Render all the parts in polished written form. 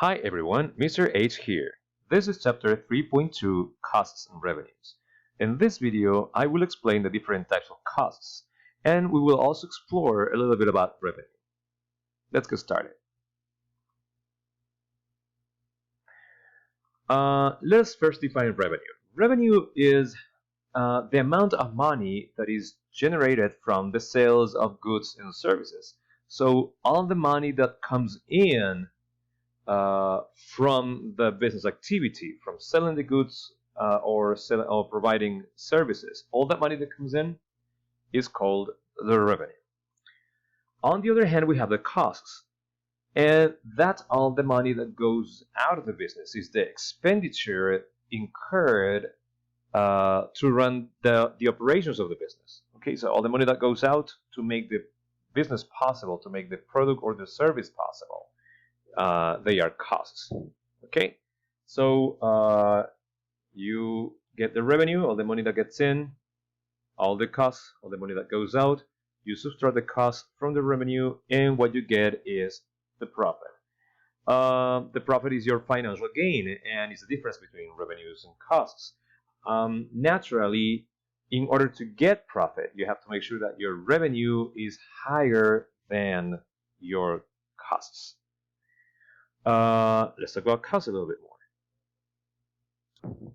Hi everyone, Mr. H here. This is chapter 3.2, Costs and Revenues. In this video, I will explain the different types of costs, and we will also explore a little bit about revenue. Let's get started. Let's first define revenue. Revenue is the amount of money that is generated from the sales of goods and services. So all the money that comes in from the business activity, from selling the goods or providing services, all that money that comes in is called the revenue. On the other hand, we have the costs, and that's all the money that goes out of the business, is the expenditure incurred to run the operations of the business. Okay, so all the money that goes out to make the business possible, to make the product or the service possible, they are costs. Okay, so you get the revenue, all the money that gets in, all the costs, all the money that goes out. You subtract the cost from the revenue, and what you get is the profit. The profit is your financial gain, and it's the difference between revenues and costs. Naturally, in order to get profit, you have to make sure that your revenue is higher than your costs. Let's talk about costs a little bit more.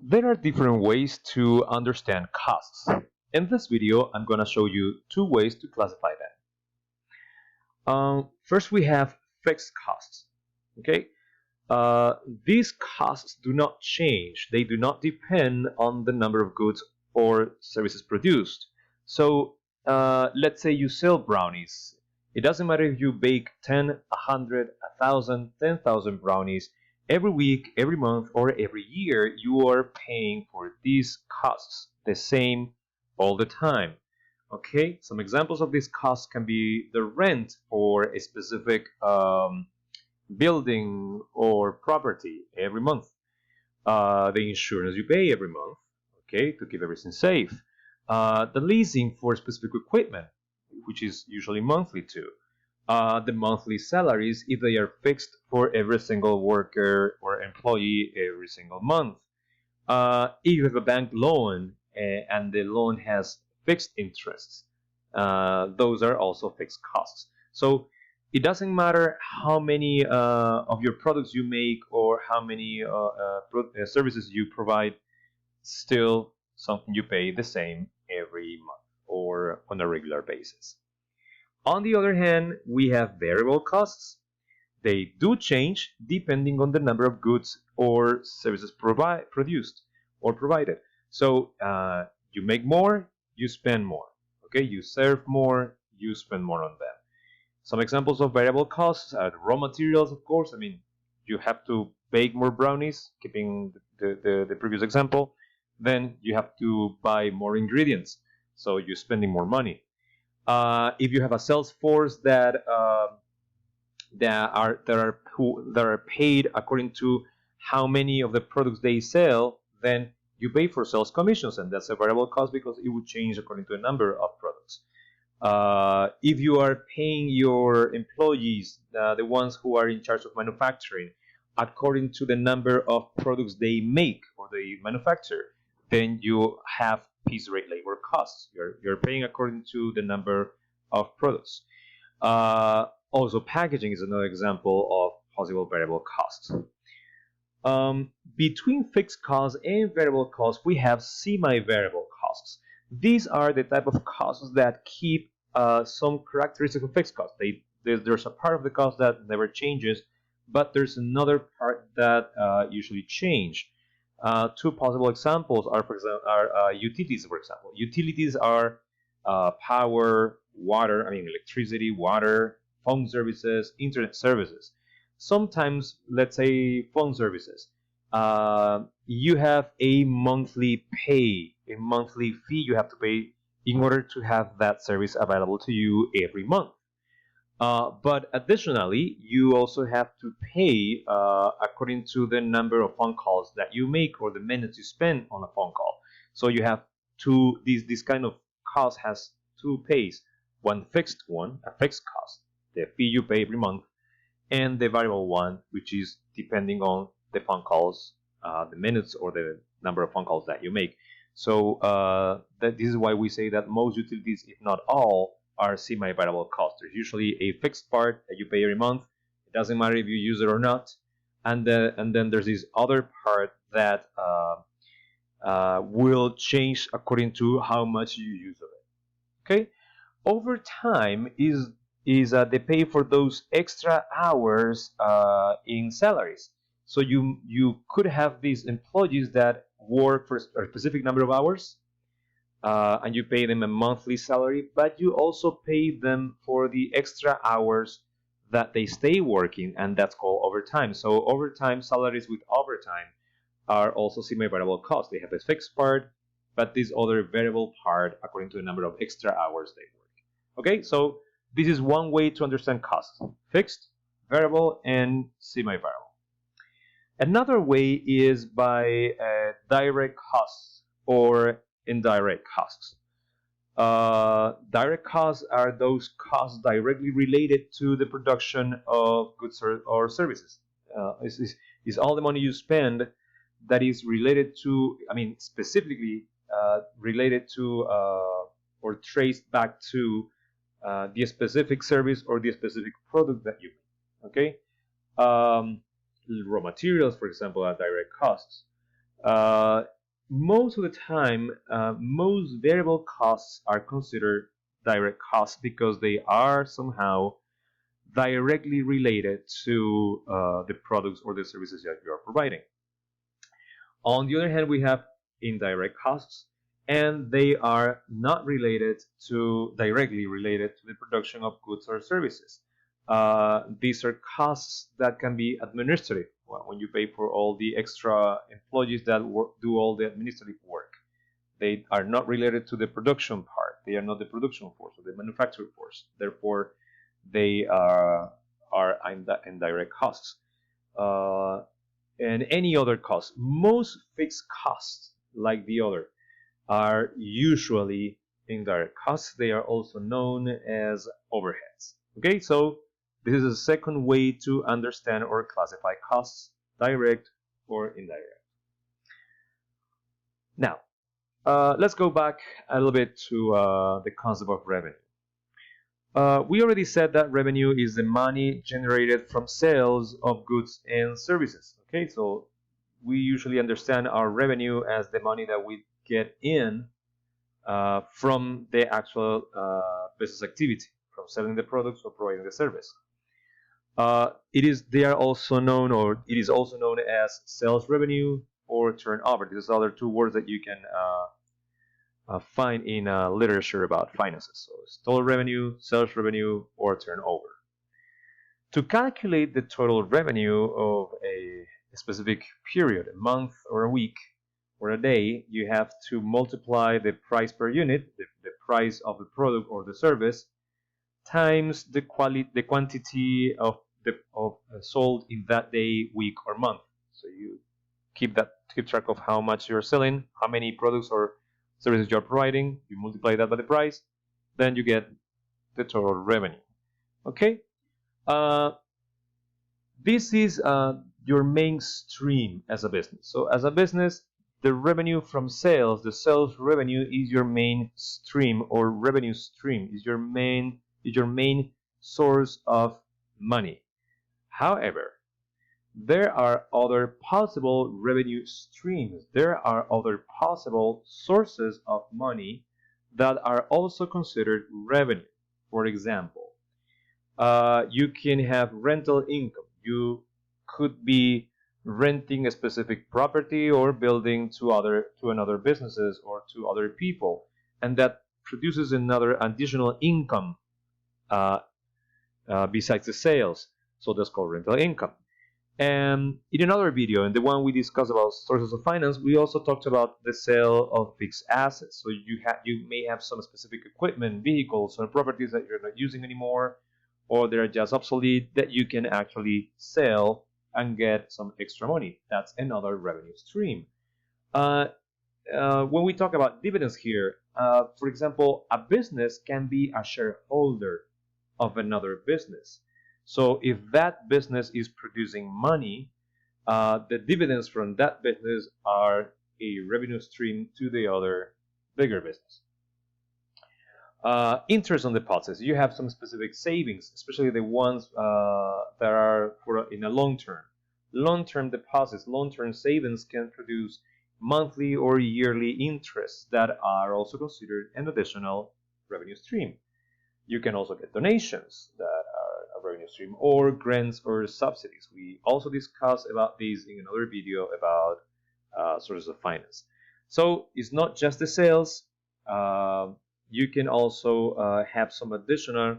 There are different ways to understand costs. In this video, I'm going to show you two ways to classify them. First, we have fixed costs. Okay, these costs do not change. They do not depend on the number of goods or services produced. So let's say you sell brownies. It doesn't matter if you bake 10, 100, 1,000, 10,000 brownies. Every week, every month, or every year, you are paying for these costs the same all the time. Okay, some examples of these costs can be the rent for a specific building or property every month, the insurance you pay every month, okay, to keep everything safe, the leasing for specific equipment, which is usually monthly too, the monthly salaries if they are fixed for every single worker or employee every single month. If you have a bank loan and the loan has fixed interests, those are also fixed costs. So it doesn't matter how many of your products you make or how many services you provide, still something you pay the same every month or on a regular basis. On the other hand, we have variable costs. They do change depending on the number of goods or services produced or provided. So you make more, you spend more. Okay, you serve more, you spend more on them. Some examples of variable costs are raw materials, of course. I mean, you have to bake more brownies, keeping the previous example. Then you have to buy more ingredients, so you're spending more money. If you have a sales force that are paid according to how many of the products they sell, then you pay for sales commissions, and that's a variable cost because it would change according to the number of products. If you are paying your employees, the ones who are in charge of manufacturing, according to the number of products they make or they manufacture, then you have piece rate labor costs. You're paying according to the number of products. Also, packaging is another example of possible variable costs. Between fixed costs and variable costs, we have semi-variable costs. These are the type of costs that keep some characteristics of fixed costs. There's a part of the cost that never changes, but there's another part that usually change. Two possible examples are, for example, utilities. For example, utilities are power, water. I mean, electricity, water, phone services, internet services. Sometimes, let's say, phone services. You have a monthly pay, a monthly fee you have to pay in order to have that service available to you every month. But additionally, you also have to pay according to the number of phone calls that you make or the minutes you spend on a phone call. So you have this kind of cost has two pays. One fixed one, a fixed cost, the fee you pay every month, and the variable one, which is depending on the phone calls, the minutes, or the number of phone calls that you make. So this is why we say that most utilities, if not all, are semi-variable costs. There's usually a fixed part that you pay every month. It doesn't matter if you use it or not. And then there's this other part that will change according to how much you use of it. Okay. Overtime is they pay for those extra hours in salaries. So you could have these employees that work for a specific number of hours, and you pay them a monthly salary, but you also pay them for the extra hours that they stay working, and that's called overtime. So overtime salaries with overtime are also semi-variable costs. They have a fixed part, but this other variable part according to the number of extra hours they work. Okay, so this is one way to understand costs: fixed, variable, and semi-variable. Another way is by direct costs or indirect costs. Direct costs are those costs directly related to the production of goods or services. Is all the money you spend that is related to, specifically related to or traced back to the specific service or the specific product that you make. Okay, raw materials, for example, are direct costs. Most of the time, most variable costs are considered direct costs because they are somehow directly related to the products or the services that you are providing. On the other hand, we have indirect costs, and they are not directly related to the production of goods or services. These are costs that can be administrative, when you pay for all the extra employees that do all the administrative work. They are not related to the production part. They are not the production force or the manufacturing force. Therefore, they are indirect costs. And any other costs. Most fixed costs, like the other, are usually indirect costs. They are also known as overheads. Okay, so this is a second way to understand or classify costs: direct or indirect. Now, let's go back a little bit to the concept of revenue. We already said that revenue is the money generated from sales of goods and services. Okay, so we usually understand our revenue as the money that we get in from the actual business activity, from selling the products or providing the service. It is also known as sales revenue or turnover. These are other two words that you can find in literature about finances. So it's total revenue, sales revenue, or turnover. To calculate the total revenue of a specific period, a month or a week or a day, you have to multiply the price per unit, the price of the product or the service, times the quantity of sold in that day, week, or month. So you keep track of how much you're selling, how many products or services you're providing. You multiply that by the price, then you get the total revenue. Okay, this is your main stream as a business. So as a business, the revenue from sales, the sales revenue, is your main stream, or revenue stream is your main source of money. However, there are other possible revenue streams. There are other possible sources of money that are also considered revenue. For example, you can have rental income. You could be renting a specific property or building to another businesses or to other people, and that produces another additional income besides the sales. So that's called rental income. And in another video, in the one we discussed about sources of finance, we also talked about the sale of fixed assets. So you may have some specific equipment, vehicles, or properties that you're not using anymore, or they're just obsolete, that you can actually sell and get some extra money. That's another revenue stream. When we talk about dividends here, for example, a business can be a shareholder of another business. So if that business is producing money, the dividends from that business are a revenue stream to the other bigger business. Interest on deposits. You have some specific savings, especially the ones that are in a long term. Long-term deposits, long-term savings can produce monthly or yearly interests that are also considered an additional revenue stream. You can also get donations that are a revenue stream, or grants or subsidies. We also discussed about these in another video about sources of finance. So it's not just the sales. You can also have some additional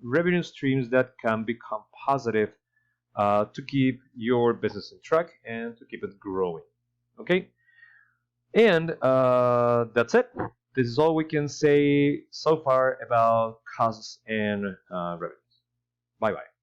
revenue streams that can become positive to keep your business in track and to keep it growing. Okay, and that's it. This is all we can say so far about costs and revenues. Bye bye.